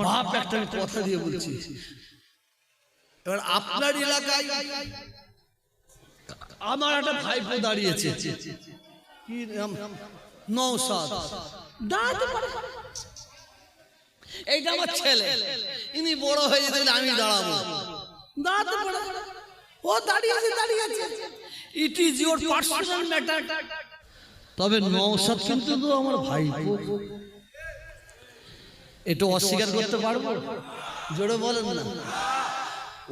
বাপ একটা কথা দিয়ে বলছি, এবার আপনার এলাকায় আমার একটা ভাইপো দাঁড়িয়েছে, কি নাম, নওশাদ, দাঁড়াতে পারে। এইটা আমার ছেলে, ইনি বড় হয়ে যেতে আমি দাঁড়াবো, দাঁড়াতে পারে। ও দাঁড়িয়েছে, it is your personal matter. তবে নওশাদ কিন্তু তো আমার ভাইপো, এটা অস্বীকার করতে পারবো? জোরে বলেন না।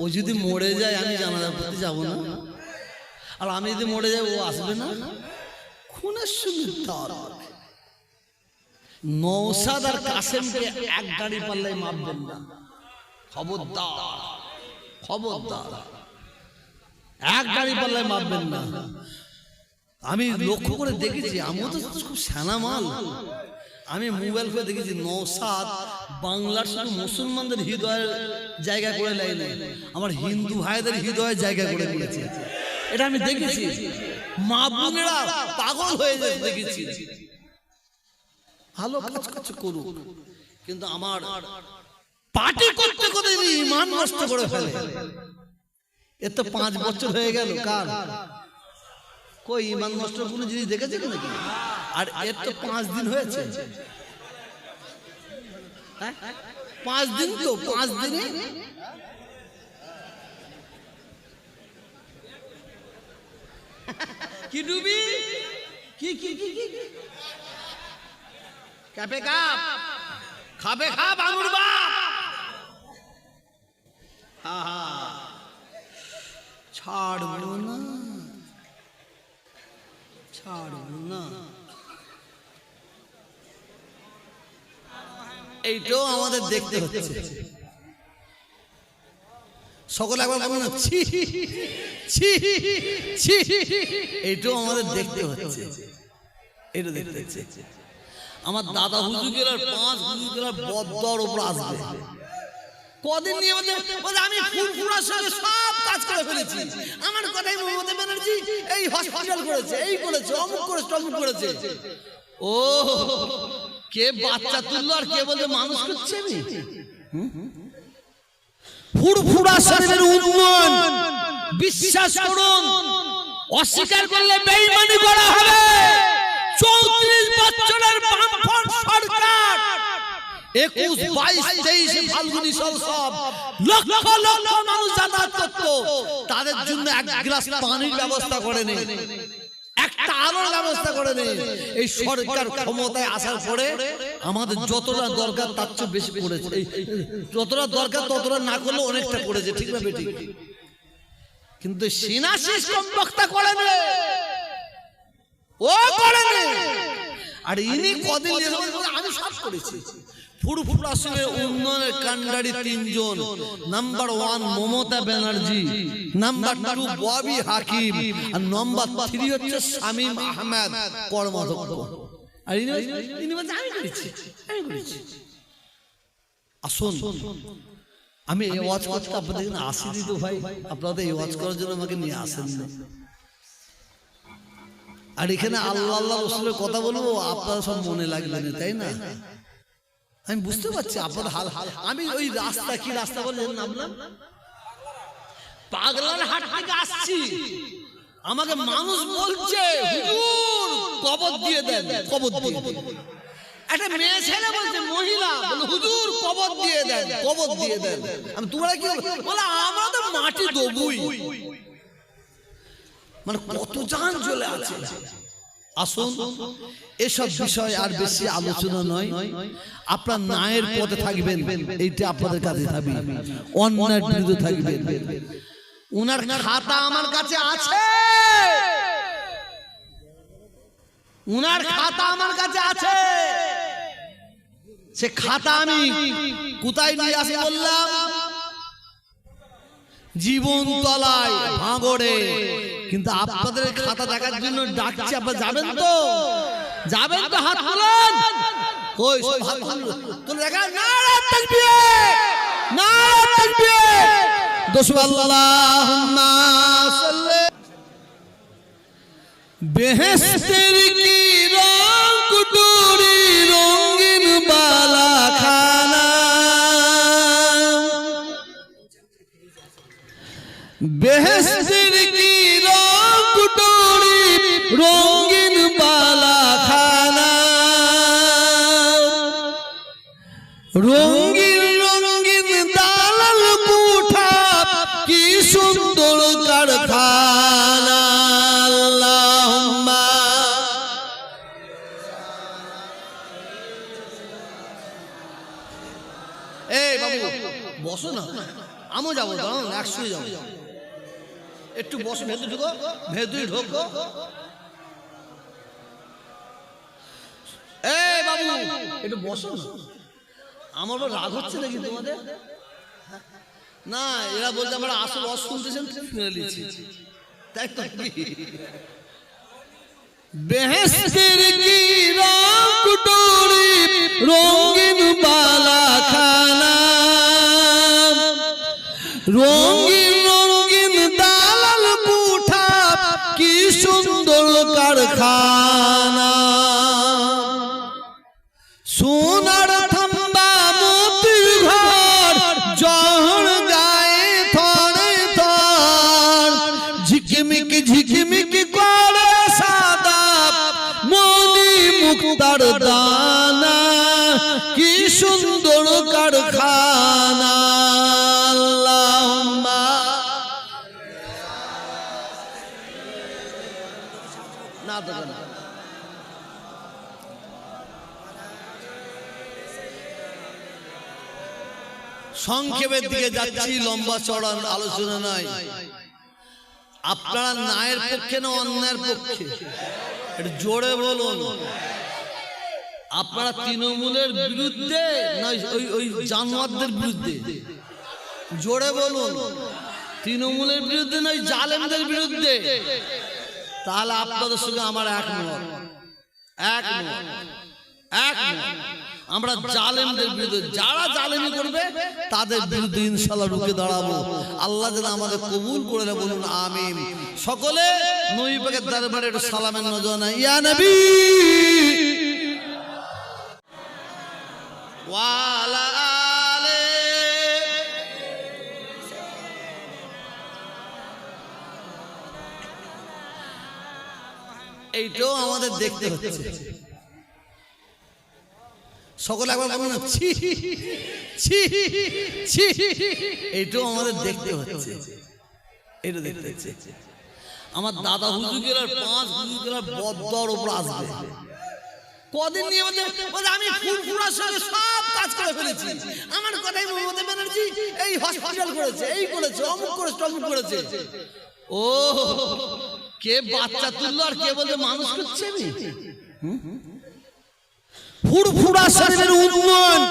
ও যদি মরে যায় আমি জানাজা পড়তে যাবো না, আর আমি যদি মরে যাই ও আসবে না। খুনের সঙ্গে তার নওশাদ আর কাসেমকে এক গাড়ি পাল্লায় মাপবেন না, খবরদার, খবরদার, এক গাড়ি পাল্লায় মাপবেন না। আমি লক্ষ্য করে দেখেছি, আমিও তো খুব সেনা মাল, আমি মোবাইল করে দেখেছি নওশাদ বাংলার শুধু মুসলমানদের হৃদয়ের জায়গা করে লাইলে আমার হিন্দু ভাইদের হৃদয়ের জায়গা করে দিয়েছে। এটা আমি দেখেছি, মা বোনেরা পাগল হয়ে যায় দেখেছি। ভালো কাজ করুক, কিন্তু আমার পার্টি করতে করতে ঈমান নষ্ট করে ফেলে। এর তো 5 বছর হয়ে গেল, কার কই ঈমান নষ্ট কোনো জিনিস দেখেছে কি নাকি? আর এর তো 5 দিন হয়েছে, 5 দিন, তো 5 দিনে কি ডুবি, কি কি কি কি কাপে কাপ খাবে খাপ আঙুর বাপ। হা হা, ছাড়বো না, ছাড়বো না। এইটাও আমাদের দেখতে হচ্ছে। সকলে একবার বলুন না, ছি ছি ছি, এইটাও আমাদের দেখতে হচ্ছে, এটা দেখতে হচ্ছে। আমার দাদা হুজুরের আর 5 হুজুরের বদ্দর উপর আসবে। কদিন নিয়ে বলে আমি ফুরফুরার সঙ্গে সব কাজ করে ফেলেছি, আমার কথাই মমতা ব্যানার্জি এই হসপিটাল করেছে, এই করেছে, অমুক করেছে, তমুক করেছে। ও কে বাচ্চা তুললো আর কে বলে মানুষ করছে? আমি ফুরফুরা শরীরের উন্নয়ন বিশ্বাস করুন, অস্বীকার করলে বেঈমানি করা হবে। 34 বছরের বামফ্রন্ট সরকার 21, 22, 23 ফাল্গুনী সব লক্ষ লক্ষ মানুষ যাতায়াত করতো, তাদের জন্য এক গ্লাস পানির ব্যবস্থা করেনি, একটা আলোর ব্যবস্থা করেনি। এই সরকার ক্ষমতায় আসার পরে আমাদের যতটা দরকার তার চেয়ে বেশি করেছে, যতটা দরকার ততটা না করলে অনেকটা করেছে, ঠিক না বেটি? কিন্তু সিনাসিস কম বক্তা করেনি, ও করেনি। আর ইনি কদিন আমি সব করেছি। ফুরফুরা শরীরের উন্নয়নের কান্ডারি 3 জন, নাম্বার 1 মমতা ব্যানার্জি, নাম্বার 2 ববি হাকিম, আর নাম্বার 3 হচ্ছে শামীম আহমেদ কর্মাধ্যক্ষ। আর ইনি বলছে আমি করেছি, আমি করেছি। আসুন, আমি এই ওয়াজ করতে আপনাদের আসিনি তো ভাই, আপনাদের এই ওয়াজ করার জন্য আমাকে নিয়ে আসেন না। আর এখানে আল্লাহ আল্লাহ রাসূলের কথা বলবো, আপনারা সব মনে লাগবে না, তাই না? আমি বুঝতে পারছি আপনার হাল। আমি ওই রাস্তা, কি রাস্তা বলেন নামলাম, পাগলার হাট থেকে আসছি, আমাকে মানুষ বলছে হুজুর কবর দিয়ে দেন, কবর দিয়ে দেন। একটা মেয়ে ছেলে বলছে, মহিলা বলে হুজুর কবর দিয়ে দেন, কবর দিয়ে দেন। আমি তোমরা কি বলে, আমরা তো মাটি দেবই। মানে কত জান চলে আছে। আসুন, এসব বিষয় আর বেশি আলোচনা নয়, আপনার ন্যায়ের পথে থাকবেন, এইটা আপনাদের কাছে থাকবে, অন্যায়ের বিরুদ্ধে থাকবেন। উনার খাতা আমার কাছে আছে, উনার খাতা আমার কাছে আছে। সে খাতা আমি কোথায় নিয়ে আসি বললাম? জীবনতলায়, ভাঙড়ে। কিন্তু আপনাদের খাতা দেখার জন্য ডাকছি, আপনারা যাবেন তো? যাবেন তো? হাত তুলুন। কই সব হাত তুলে দেখা। নারে তাকবীর, নারে তাকবীর, দোসো আল্লাহুম্মা সাল্লি। বেহেশতের কি রং কুটুরি, রঙিন বালা খানা, বেহেশতের কি রংটুরি রঙিন বালাখানা, রঙিন রঙিন দালাল কুঠা, কি সুন্দর কারখানা। আল্লাহুম্মা এই বাবু বসো না, আমিও যাবো, দাঁড়ান একসঙ্গে যাবো, একটু বসো, ভেতরে ঢুকো, ভেতরে ঢুকো। এই বাবু একটু বসো না, আমার রাগ হচ্ছে নাকি তোমাদের? না, এরা বলছে আমরা আসল রস শুনতেছেন, শুনে নিচ্ছি, তাই তো। বেহেশতের কি রংটুরি রঙিন বালাখানা, রঙিন রঙিন দালাল কুঠা, কি সুন্দর কারখানা। সোনার থাম্বা মোতির ঘর, জহর গায়ে থরে থর, ঝিকমিকি ঝিকমিকি করে সাদা মনি মুক্তার দানা, কি সুন্দর কারখানা। আল্লাহুম্মা না তো না, সংক্ষেপের দিকে যাচ্ছি, লম্বা চড়া আলোচনা নাই। আপনারা ন্যায়ের পক্ষে না অন্যায়ের পক্ষে? একটু জোরে বলুন। আপনারা তৃণমূলের বিরুদ্ধে না ওই জানোয়ারদের বিরুদ্ধে? জোরে বলুন। তৃণমূলের বিরুদ্ধে না ওই জালেমদের বিরুদ্ধে? তাহলে আপনাদের সঙ্গে আমার একমত, একমত, একমত। আমরা জালেমদের বিরুদ্ধে, যারা জালেমি করবে তাদের বিরুদ্ধে ইনশাআল্লাহ রুখে দাঁড়াবো। আল্লাহ যেন আমাদের কবুল করে নেয়, বলুন আমিন। সকলে নবী পাকের দরবারে একটু সালামের নজর নাই। ইয়া নবী ওয়া আলা আলে। এইটাও আমাদের দেখতে হচ্ছে। সকলে একবার বলুন না, ছি ছি ছি। এইটাও আমাদের দেখতে হচ্ছে, এটা দেখতে হচ্ছে। আমার দাদা হুজুরের আর 5 হুজুরের বদ্দর উপর আসবে। কদিন নিয়ে বলতে আমি ফুরফুরার সঙ্গে সব কাজ করে ফেলেছি। আমার কথাই মমতা ব্যানার্জি এই হসপিটাল করেছে, এই করেছে, অমুক করেছে, তমুক করেছে। ও কে বাচ্চা তুললো আর কে বলছে মানুষ করছে? ফুরফুরা শরীরের উন্নয়ন